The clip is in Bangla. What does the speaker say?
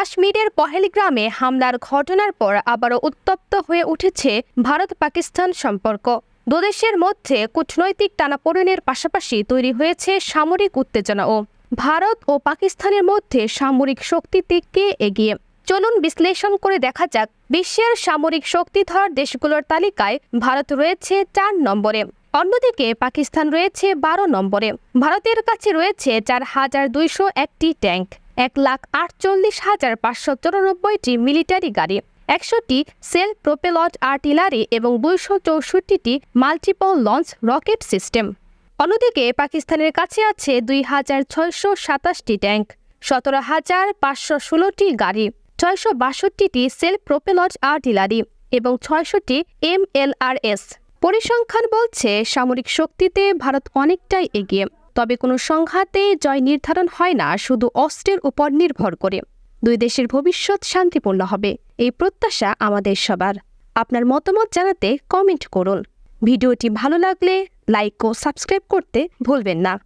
কাশ্মীরের পহেলগ্রামে হামলার ঘটনার পর আবারও উত্তপ্ত হয়ে উঠেছে ভারত-পাকিস্তান সম্পর্ক। দুদেশের মধ্যে কূটনৈতিক টানাপোড়েনের পাশাপাশি তৈরি হয়েছে সামরিক উত্তেজনাও। ভারত ও পাকিস্তানের মধ্যে সামরিক শক্তিতে কে এগিয়ে? চলুন বিশ্লেষণ করে দেখা যাক। বিশ্বের সামরিক শক্তিধর দেশগুলোর তালিকায় ভারত রয়েছে ৪ নম্বরে, অন্যদিকে পাকিস্তান রয়েছে ১২ নম্বরে। ভারতের কাছে রয়েছে ৪,২০১টি ট্যাঙ্ক, ১,৪৮,৫৯৪টি মিলিটারি গাড়ি, ১০০টি সেলফ প্রোপেলড আর্টিলারি এবং ২৬৪টি মাল্টিপল লঞ্চ রকেট সিস্টেম। অন্যদিকে পাকিস্তানের কাছে আছে ২,৬২৭টি ট্যাঙ্ক, ১৭,৫১৬টি গাড়ি, ৬৬২টি সেলফ প্রোপেলড আর্টিলারি এবং ৬০০টি MLRS। পরিসংখ্যান বলছে সামরিক শক্তিতে ভারত অনেকটাই এগিয়ে। তবে কোনো সংঘাতে জয় নির্ধারণ হয় না শুধু অস্ত্রের উপর নির্ভর করে। দুই দেশের ভবিষ্যৎ শান্তিপূর্ণ হবে, এই প্রত্যাশা আমাদের সবার। আপনার মতামত জানাতে কমেন্ট করুন। ভিডিওটি ভালো লাগলে লাইক ও সাবস্ক্রাইব করতে ভুলবেন না।